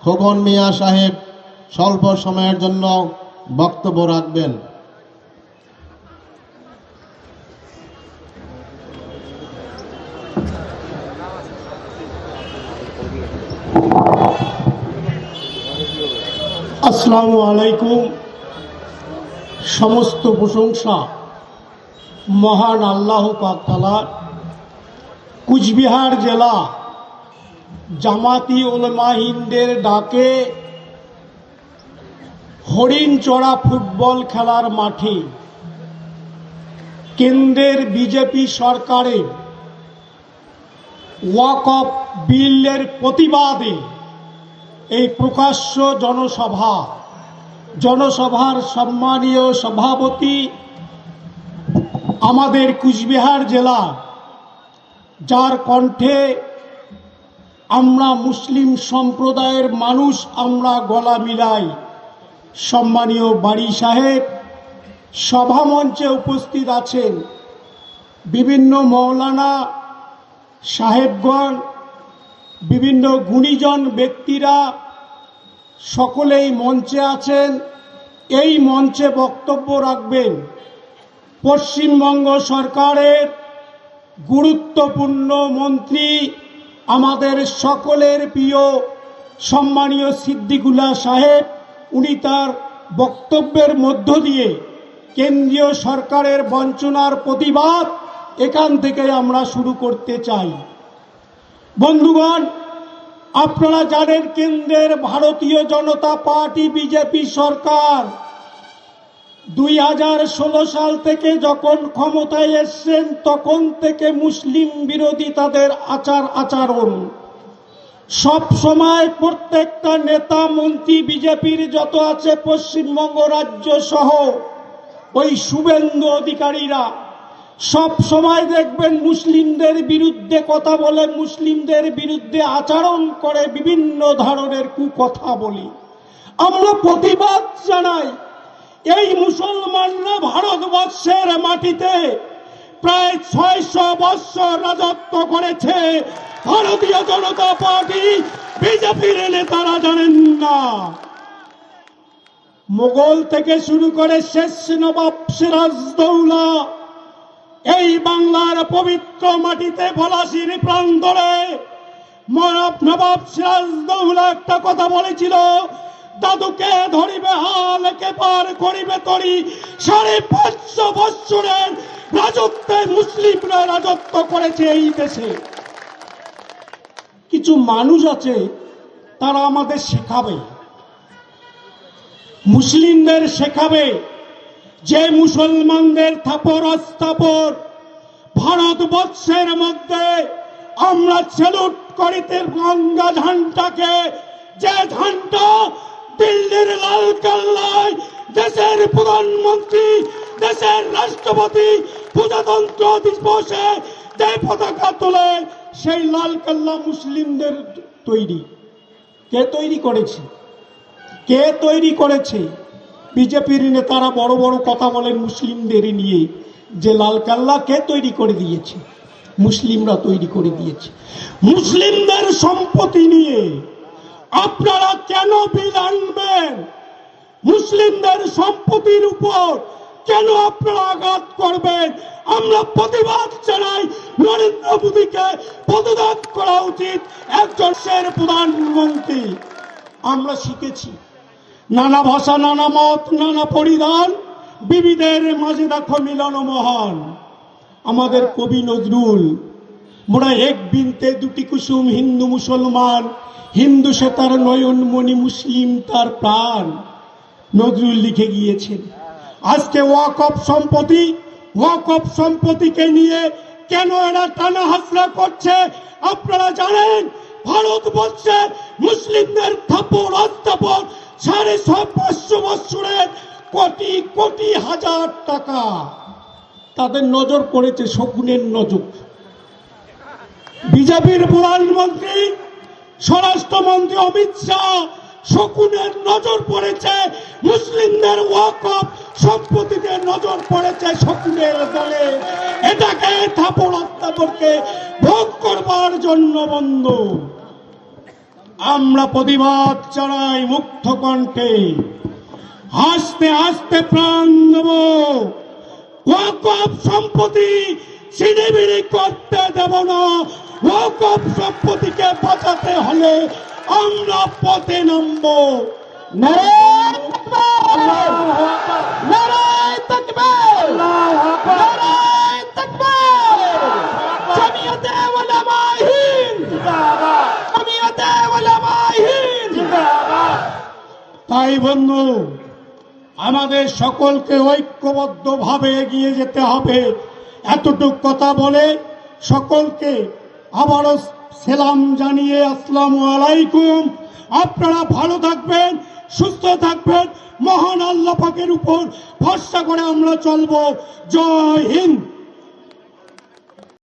খোকন মিয়া সাহেব স্বল্প সময়ের জন্য বক্তব্য রাখবেন। আসসালামু আলাইকুম। সমস্ত প্রশংসা মহান আল্লাহ পাক তাআলার। কুচবিহার জেলা জামাতি উলামা হিন্দের ডাকে হরিণচড়া ফুটবল খেলার মাঠে কেন্দ্রের বিজেপি সরকারের ওয়াকফ বিলের প্রতিবাদে এই প্রকাশ্য জনসভার সম্মানীয় সভাপতি আমাদের কুচবিহার জেলা, যার কণ্ঠে আমরা মুসলিম সম্প্রদায়ের মানুষ আমরা গলা মিলাই, সম্মানীয় বাড়ি সাহেব সভামঞ্চে উপস্থিত আছেন, বিভিন্ন মৌলানা সাহেবগণ, বিভিন্ন গুণীজন ব্যক্তিরা সকলেই মঞ্চে আছেন। এই মঞ্চে বক্তব্য রাখবেন পশ্চিমবঙ্গ সরকারের গুরুত্বপূর্ণ মন্ত্রী, আমাদের সকলের প্রিয় সম্মানীয় সিদ্দিকুল্লাহ সাহেব। উনি তার বক্তব্যের মধ্য দিয়ে কেন্দ্রীয় সরকারের বঞ্চনার প্রতিবাদ এখান থেকে আমরা শুরু করতে চাই। বন্ধুগণ, আপনারা জানেন কেন্দ্রের ভারতীয় জনতা পার্টি বিজেপি সরকার 2016 সাল থেকে যখন ক্ষমতায় এসছেন তখন থেকে মুসলিম বিরোধী তাদের আচরণ সব সময় প্রত্যেকটা নেতা মন্ত্রী বিজেপির যত আছে পশ্চিমবঙ্গ রাজ্য সহ ওই শুভেন্দু অধিকারীরা সব সময় দেখবেন মুসলিমদের বিরুদ্ধে কথা বলে, মুসলিমদের বিরুদ্ধে আচরণ করে, বিভিন্ন ধরনের কুকথা বলি। আমরা প্রতিবাদ জানাই। এই মুসলমানরা ভারতবর্ষের মাটিতে প্রায় 600 বৎসর রাজত্ব করেছে। ভারতীয় জনতা পার্টি বিজেপির নেতারা জানেন না। মোগল থেকে শুরু করে শেষ নবাব সিরাজদৌলা এই বাংলার পবিত্র মাটিতে পলাশির প্রান্তরে নবাব সিরাজদৌলা একটা কথা বলেছিল, দাদুকে ধরিবে হাল কে পার করিবে তরি। 550 বৎসরের রাজত্বে মুসলিমরা রাজত্ব করেছে এই দেশে। কিছু মানুষ আছে তারা আমাদের শেখাবে, মুসলিমদের শেখাবে যে মুসলমানদের থাপর অস্থাপর ভারতবর্ষের মধ্যে আমরা স্যালুট করিতে গঙ্গা ঝান্ডাকে, যে ঝান্ডা দিল্লির লালকেল্লায় দেশের প্রধানমন্ত্রী, দেশের রাষ্ট্রপতি প্রজাতন্ত্র দিবসে যে পতাকা তোলে, সেই লালকেল্লা মুসলিমদের তৈরি। কে তৈরি করেছে? কে তৈরি করেছে? বিজেপির নেতারা বড় বড় কথা বলেন মুসলিমদের নিয়ে, যে লালকেল্লা কে তৈরি করে দিয়েছে? মুসলিমরা তৈরি করে দিয়েছে। মুসলিমদের সম্পত্তি নিয়ে আপনারা কেন বিল আনবেন? মুসলিমদের সম্পত্তির উপর কেন আপনারা আঘাত করবেন? আমরা প্রতিবাদ জানাই। নরেন্দ্র মোদীকে পদত্যাগ করা উচিত। একজন প্রধানমন্ত্রী। আমরা শিখেছি নানা ভাষা, নানা মত, নানা পরিধান, বিবিধের মাঝে দেখো মিলন মহান। আমাদের কবি নজরুল, মোরা এক বিনতে দুটি কুসুম, হিন্দু মুসলমান, হিন্দু সে তার নয়নমণি, মুসলিম তার প্রাণ, নজরুল লিখে গিয়েছেন। আজকে ওয়াকফ সম্পত্তিকে নিয়ে কেন এরা টানা হাসরা করছে আপনারা জানেন? ভারতবর্ষে মুসলিমদের থাপড় অস্থাপড় 550 বৎসরের কোটি কোটি হাজার টাকা তাদের নজর পড়েছে, শকুনের নজর। বিজেপির প্রধানমন্ত্রী স্বরাষ্ট্রমন্ত্রী অমিত শাহ, শকুনের নজর পড়েছে মুসলিমদের ওয়াকফ সম্পত্তিতে, নজর পড়েছে শকুনের দলে। এটাকে থাপড় অস্থাপড়কে ভোগ করবার জন্য বন্ধ। আমরা প্রতিবাদ জানাই মুক্ত কণ্ঠে, হাসতে হাসতে প্রাণ দেব। ওয়াকফ সম্পত্তি ছিনিমিনি করতে দেব না। ওয়াকফ সম্পত্তিকে বাঁচাতে হলে আমরা পথে নামব। নারায়ে তাকবীর! নারায়ে তাকবীর! নারায়ে তাকবীর! জামিয়াতে উলামায়ে হিন্দ জিন্দাবাদ! জামিয়াতে উলামায়ে হিন্দ জিন্দাবাদ! তাই বন্ধু, আমাদের সকলকে ঐক্যবদ্ধভাবে এগিয়ে যেতে হবে। এতটুক কথা বলে সকলকে আবারও সালাম জানিয়ে আসসালামু আলাইকুম। আপনারা ভালো থাকবেন, সুস্থ থাকবেন, মহান আল্লাহ পাকের উপর ভরসা করে আমরা চলবো। জয় হিন্দ।